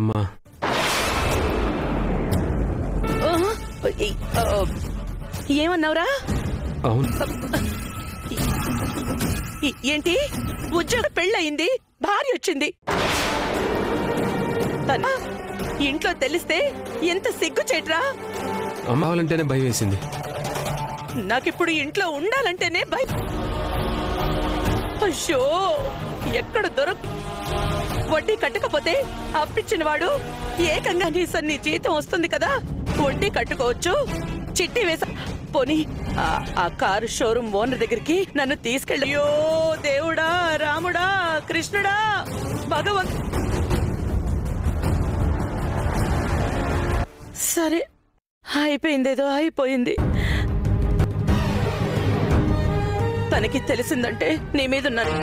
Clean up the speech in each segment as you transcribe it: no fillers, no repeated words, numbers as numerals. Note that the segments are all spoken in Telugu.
అమ్మా ఏమన్నావురా? అవును. ఏంటి? ఉద్యోగ పెళ్ళయింది, భార్య వచ్చింది. ఇంట్లో తెలిస్తే ఎంత సిగ్గు చేట్రా. అమ్మావాలంటేనే భయం వేసింది. నాకిప్పుడు ఇంట్లో ఉండాలంటేనే భయం. అయ్యో, ఎక్కడ వడ్డీ కట్టకపోతే అప్పిచ్చిన వాడు ఏకంగా నీ జీతం వస్తుంది కదా, వడ్డీ కట్టుకోవచ్చు. చిట్టి వేసా పోనీ ఆ కారు షోరూమ్ ఓనర్ దగ్గరికి నన్ను తీసుకెళ్ళయ్యో దేవుడా, రాముడా, కృష్ణుడా, భగవంత్. సరే, అయిపోయిందేదో అయిపోయింది. తనకి తెలిసిందంటే నీ మీదున్నాను.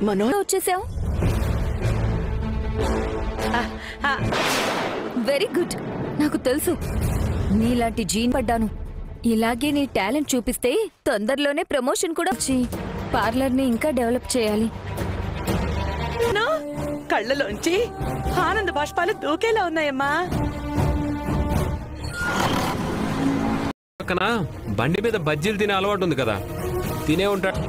మనో వచ్చేసావు. Very good. నాకు తెలుసు నీలాంటి జీన్ పడ్డాను. ఇలాగే నీ టాలెంట్ చూపిస్తే తొందరలోనే ప్రమోషన్ కూడా వచ్చి పార్లర్ ని ఇంకా డెవలప్ చేయాలి. కళ్ళలోంచి ఆనంద బాష్పాలు దూకేలా ఉన్నాయమ్మా. పక్కన బండి మీద బజ్జీలు తినే అలవాటు ఉంది కదా, తినే ఉంటాడు.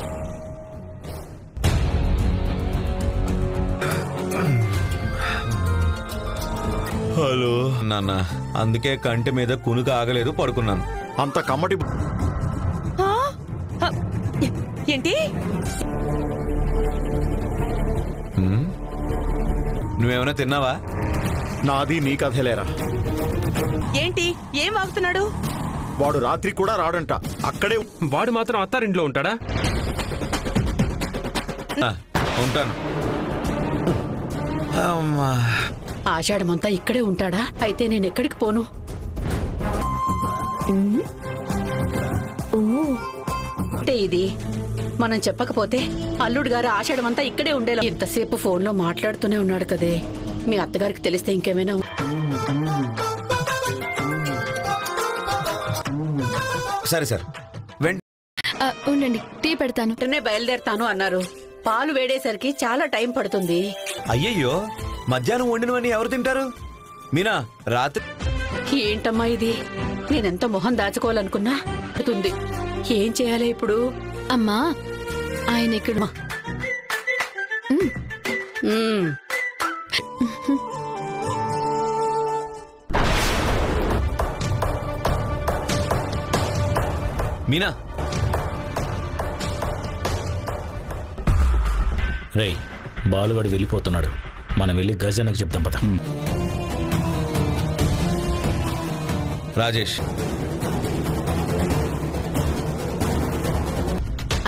హలో నాన్న, అందుకే కంటి మీద కునుక ఆగలేదు, పడుకున్నాను. అంత కమ్మటి ఏంటి? నువ్వేమైనా తిన్నావా? నాది నీ కథలేరా. ఏంటి ఏం వాగుతున్నాడు? వాడు రాత్రి కూడా రాడంట, అక్కడే. వాడు మాత్రం అత్తారింట్లో ఉంటాడా? ఉంటాను. ఆషాఢమంతా ఇక్కడే ఉంటాడా? అయితే నేను ఎక్కడికి పోను. ఇది మనం చెప్పకపోతే అల్లుడు గారు ఆషాఢమంతా ఇక్కడే ఉండేలా. ఇంతసేపు ఫోన్ లో మాట్లాడుతూనే ఉన్నాడు కదే. మీ అత్తగారికి తెలిస్తే ఇంకేమైనా. సరే సార్, ఉండండి, టీ పెడతాను. వెంటనే బయలుదేరతాను అన్నారు. పాలు వేడేసరికి చాలా టైం పడుతుంది. అయ్యయ్యో, మధ్యాహ్నం వండినవన్నీ ఎవరు తింటారు? మీనా, రాత్రి. ఏంటమ్మా ఇది? నేనెంత మొహం దాచుకోవాలనుకున్నా పడుతుంది. ఏం చేయాలి ఇప్పుడు? అమ్మా, ఆయన ఇక్కడ. మీనా, రే, బాలుగాడు వెళ్ళిపోతున్నాడు. మనం వెళ్ళి గజనకు చెప్తాం పద. రాజేష్.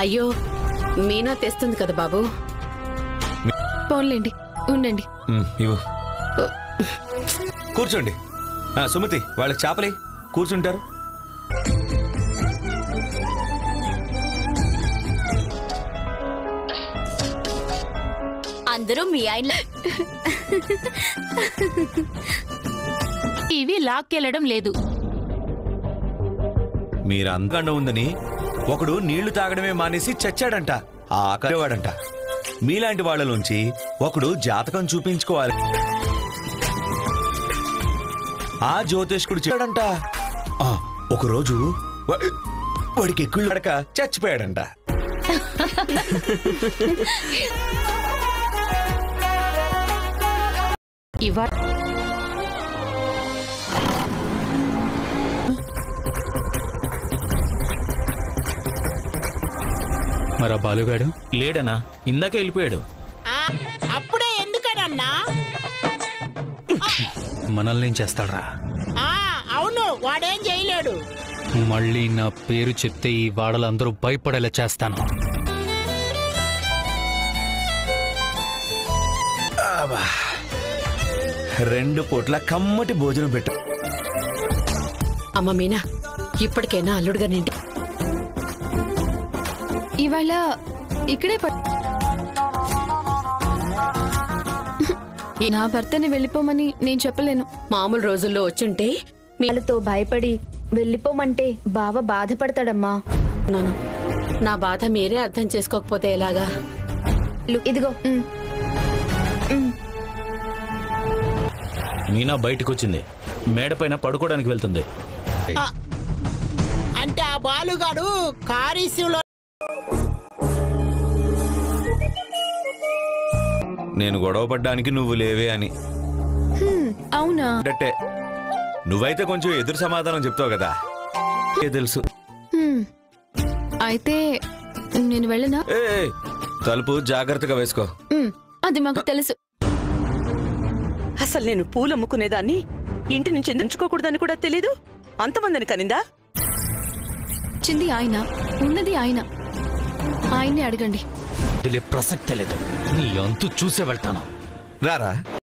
అయ్యో, మీనా తెస్తుంది కదా బాబు. పోన్లేండి, ఉండండి. ఇవ్వు. కూర్చోండి. సుమతి, వాళ్ళకి చేపలే కూర్చుంటారు. అందరూ మీ ఆయన ఇవి లాక్కెళ్లడం లేదు. మీరందరూ ఉందని ఒకడు నీళ్లు తాగడమే మానేసి చచ్చాడంట. ఆ ఆకలివాడంట. మీలాంటి వాళ్ళలోంచి ఒకడు జాతకం చూపించుకోవాలి. ఆ జ్యోతిష్కుడు చెప్పాడంట, ఒకరోజు వాడికి ఎక్కుళ్ళు పడక చచ్చిపోయాడంట. మరా బాలుగాడు లేడనా? ఇందాకే వెళ్ళిపోయాడు. అప్పుడే ఎందుకనన్నా? మనల్ని ఏం చేస్తాడ్రా? అవును, వాడేం చేయలేడు. మళ్ళీ నా పేరు చెప్తే ఈ వాడలందరూ భయపడేలా చేస్తాను. రెండు పూట్ల కమ్మటి భోజనం పెట్టు. అమ్మ మీనా, ఇప్పటికైనా అల్లుడుగా నిండి. ఇవాళ ఇక్కడే నా భర్తని వెళ్ళిపోమని నేను చెప్పలేను. మామూలు రోజుల్లో వచ్చుంటే వాళ్ళతో భయపడి వెళ్ళిపోమంటే బావ బాధపడతాడమ్మా. నా బాధ మీరే అర్థం చేసుకోకపోతే ఎలాగా? ఇదిగో మీనా బయటకు వచ్చింది, మేడపైన పడుకోవడానికి వెళ్తుంది. అంటే ఆ బాలుగాడు కార్ ఇష్యూలో నేను గొడవ పడ్డానికి నువ్వు లేవే అని. అవునా? డట్టే నువ్వైతే కొంచెం ఎదురు సమాధానం చెప్తావు కదా, తెలుసు. అయితే నేను వెళ్ళనా? ఏ తలుపు జాగ్రత్తగా వేసుకో. అది మాకు తెలుసు. అసలు నేను పూలు అమ్ముకునేదాన్ని ఇంటి నుంచి ఎంచుకోకూడదని కూడా తెలీదు. అంతమందిని కనిందా? చింది ఆయన, ఉన్నది ఆయన. ఆయన్ని అడగండి. ప్రసక్తే లేదు, నీ అంతు చూసే వెళ్తాను. రారా.